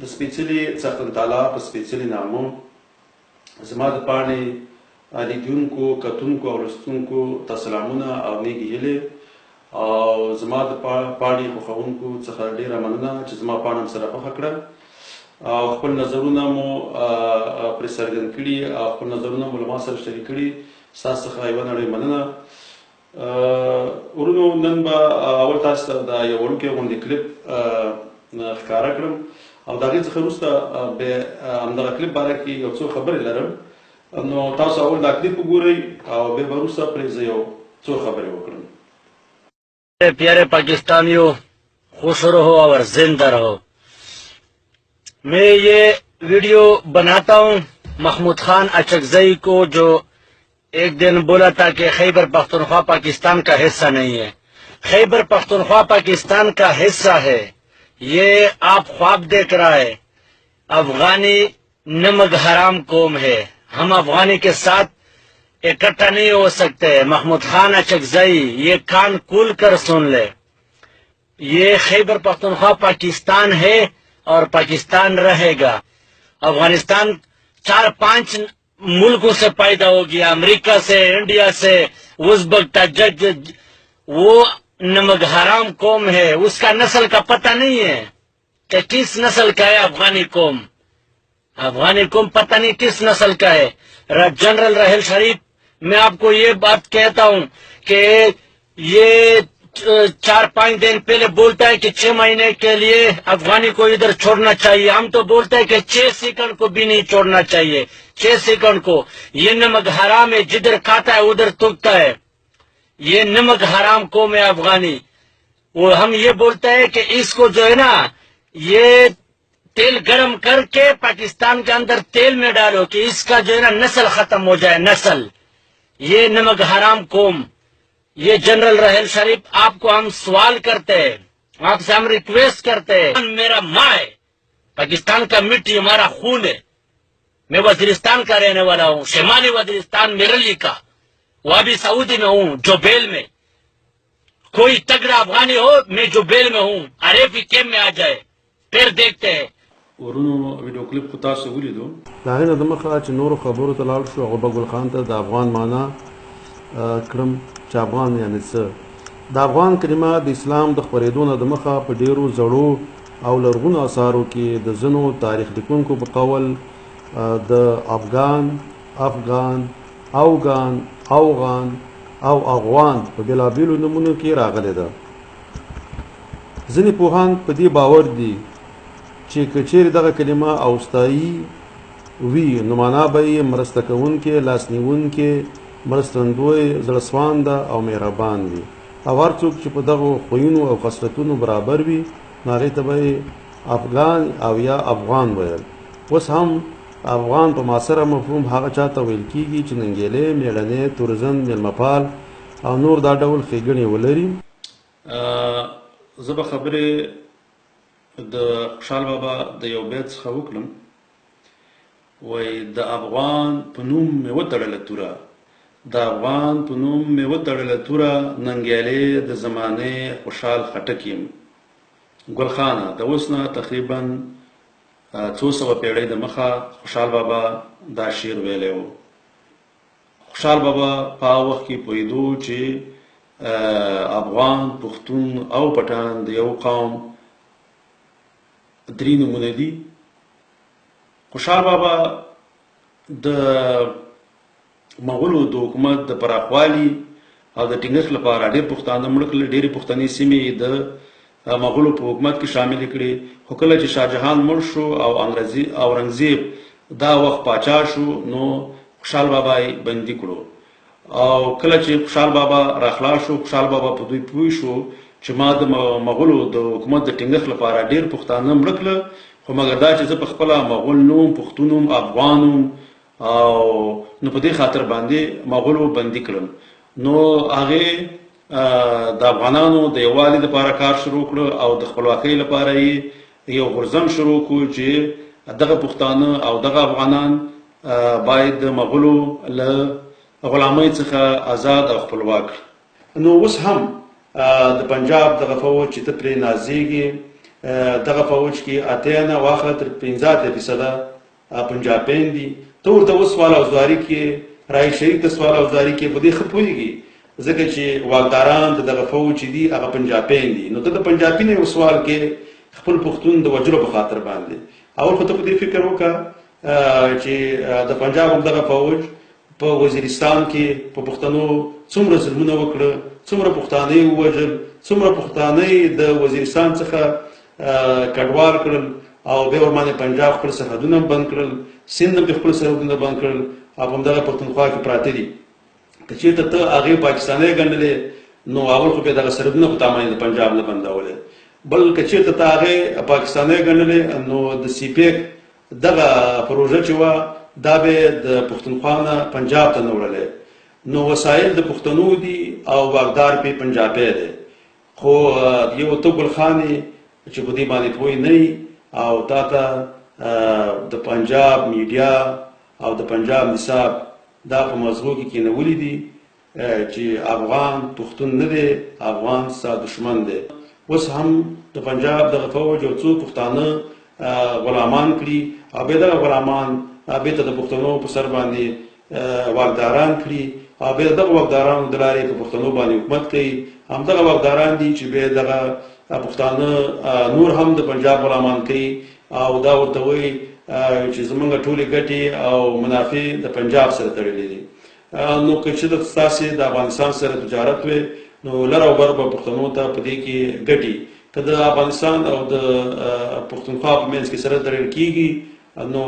د سپېڅلي څښتن تعالی په سپېڅلي نامه زما د پاڼې لیدونکو کتونکو او لوستونکو ته سلامونه او نیکې هیلې او زما د پاڼې خوښوونکو څخه ډېره مننه چې زما پاڼه هم سره خوښه کړه او خپل نظرونه مو پرې څرګند کړي او خپل نظرونه مو له ما سره شریک کړي. ستاسو څخه یوه نړۍ مننه. ورونو نن به اول تاسو ته د یو وړوکی غوندې کلیپ ښکاره کړم او د هغې څخه وروسته بیا همدغه کلیپ باره کې یو څو خبرې لرم. نو تاسو اول دا کلیپ وګورئ او بیا به وروسته پرې زه یو څو خبرې وکړم. प्यारे पाकिस्तानियों, खुश रहो और जिंदा रहो. मैं ये वीडियो बनाता हूँ महमूद खान अचकजई को, जो एक दिन बोला था कि खैबर पख्तूनख्वा पाकिस्तान का हिस्सा नहीं है. खैबर पख्तूनख्वा पाकिस्तान का हिस्सा है. ये आप ख्वाब देख रहा है. अफगानी नमक हराम कौम है. हम अफगानी के साथ इकट्ठा नहीं हो सकते. महमूद खान अचकजई, ये कान खोल कर सुन ले. ये खैबर पख्तूनख्वा पाकिस्तान है और पाकिस्तान रहेगा. अफगानिस्तान 4-5 मुल्कों से पैदा हो गया, अमेरिका से, इंडिया से, उज़्बेक, ताजिक. वो नमक हराम कौम है. उसका नस्ल का पता नहीं है कि किस नस्ल का है अफगानी कौम. अफगानी कौम पता नहीं किस नस्ल का है. जनरल राहिल शरीफ, मैं आपको ये बात कहता हूँ कि ये 4-5 दिन पहले बोलता है कि 6 महीने के लिए अफगानी को इधर छोड़ना चाहिए. हम तो बोलते हैं कि 6 सेकंड को भी नहीं छोड़ना चाहिए. 6 सेकंड को. ये नमक हराम है, जिधर खाता है उधर थूकता है. ये नमक हराम कौम है अफगानी. वो हम ये बोलते हैं कि इसको जो है ना, ये तेल गरम करके पाकिस्तान के अंदर तेल में डालो कि इसका जो है ना नस्ल खत्म हो जाए. नस्ल. ये नमक हराम कौम. ये जनरल राहिल शरीफ, आपको हम सवाल करते हैं, आपसे हम रिक्वेस्ट करते हैं. मेरा माँ है, पाकिस्तान का मिट्टी हमारा खून है. मैं वजीरिस्तान का रहने वाला हूँ, शिमाली वजीरिस्तान मिरली का. वो अभी सऊदी में हूँ, जोबेल में. कोई तगड़ा अफगानी हो, मैं जोबेल में हूँ, आरएफई कैंप में आ जाए, फिर देखते हैं. ورونو ویډیو کلیپ خو تاسو ولیدو. د هغې نه دمخه چې نورو خبرو ته لاړ شو، غربه ګل خان ته د افغان معنا کړم چې افغان یعنې څه. د افغان کلمه د اسلام د خپرېدو نه دمخه په ډېرو زړو او لرغونو اثارو کې د ځینو تاریخ لیکونکو په قول د افغان، افغان، اوغان، اوغان او اغوان په بېلابېلو نومونو کې راغلې ده. ځینې پوهان په دې باور دي چې که چیرې دغه کلمه اوستایي وي نو معنا به یې مرسته کوونکی، لاسنیونکی، مرستندوی، زړهسوانده او مهربان وي. او هر څوک چې په دغو خویونو او خصلتونو برابر وي نو هغې ته به یې افغان او یا افغان ویل. اوس هم افغان په معاصره مفهوم هغه چا ته ویل کېږي چې ننګیلی، مېړنی، تورزن، میلمهپال او نور دا ډول ښېګڼې ولري. زه به خبرې د خوشحال بابا د یو بیت څخه وکړم. وایي د افغان په نوم مې وتړله توره، د افغان په نوم مې وتړله توره، ننګیالی د زمانې خوشحال خټک یم. ګل خانه، د اوس نه تقریبا 200 پیړۍ د مخه خوشحال بابا دا شعر ویلی و. خوشحال بابا په هغه وخت کې پوهېدو چې افغان، پښتون او پټان د یو قوم 3 نومونه دي. خوشحال بابا د مغولو د حکومت د پراخوالي او د ټینګښت لپاره ډېر پښتانه مړه کړل. ډېرې پښتني سیمې د مغولو په حکومت کې شاملې کړې. خو کله چې شاهجهان مړ شو او اورنګزیب دا وخت پاچا شو نو خوشحال بابا یې بندي کړو. او کله چې خوشحال بابا راخلاص شو، خوشحال بابا په دوی پوه شو چې ما د مغولو د حکومت د ټینګښت لپاره ډېر پښتانه مړه کړل، خو مګر دا چې زه په خپله مغول نوم، پښتون نوم، افغان نوم او نو په دې خاطر باندې مغولو بندي کړل. نو هغې د افغانانو د یووالي لپاره کار شروع کړ او د خپلواکۍ لپاره یې یو غورځنګ شروع کړو چې دغه پښتانه او دغه افغانان باید د مغولو له غلامۍ څخه آزاد او خپلواک. نو اوس هم د پنجاب دغه فوج چې ته پرې نازېږې دغه فوج کې اته نه واخله تر 15% پنجابین دي. ته ورته اوس سوال او زواري کې رای شریک د سوال او زواري کې بده خپويږي ځکه چې واکداران دغه فوج دي هغه پنجابین دي. نو ته د پنجابین یو سوال کې خپل پښتون د وجلو په خاطر باندې اول خو ته په دې فکر وکړه چې د پنجاب دغه فوج په وزیرستان کې په پښتنو څومره ظلمونه وکړه، څومره پښتانه ووژل، څومره پښتانه د وزیرستان څخه کډوال کړل او به ورمانه پنجاب خپل سرحدونه بند کړل، سند په خپل سرحدونه بند کړل او په دغه پښتونخوا کې پراته دي. که چېرته ته هغه پاکستاني ګڼلې نو اول خو به دغه سرحدونه په تامین د پنجاب نه بندولې، بل که چېرته ته هغه پاکستاني ګڼلې نو د سی پیک دغه پروژه چې و دا به د پښتونخوا نه پنجاب ته نه وړلې. نو وسایل د پښتنو دي او واکدار په پنجابي دی. خو یو توګل خاني چې په دې باندې پوي نه او تا ته د پنجاب میډیا او د پنجاب نصاب دا په مزغو کې کېنولې دي چې افغان پښتون نه دی، افغان ستا دشمن دی. اوس هم د پنجاب دغه فوج او څو پښتانه غلامان کړي او به دغه غلامان به ته د پښتنو په سر باندې واکداران کړي او به دغه واکدارانو د لارې په پښتنو باندې حکومت کوي. همدغه واکداران دي چې به دغه پښتانه نور هم د پنجاب غلامان کوي او دا ورته وایي چې زمونږ ټولې ګټې او منافع د پنجاب سره تړلې دي. نو که چې ستاسې د افغانستان سره تجارت وي نو لر او بر به پښتنو ته په دې کې ګټي. که د افغانستان او د پښتونخوا په منځ کې سره تړل کېږي نو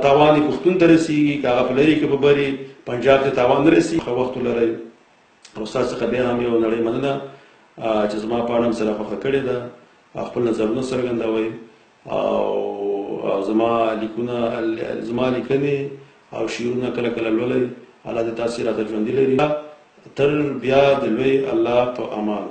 تاوان یې پښتون ته رسېږي، که هغه په لرې کې به بري پنجاب ته تاوان نه رسېږي. ښه وخت ولرئ او ستاسو څخه بیا هم یو نړۍ مننه چې زما په اړه سره خوښه کړې ده، خپل نظرونه څرګندوئ او زما لیکنې او شعرونه کله کله لولئ. الله دې تاسې راته ژوندي لري. تر بیا د لوی الله په امان.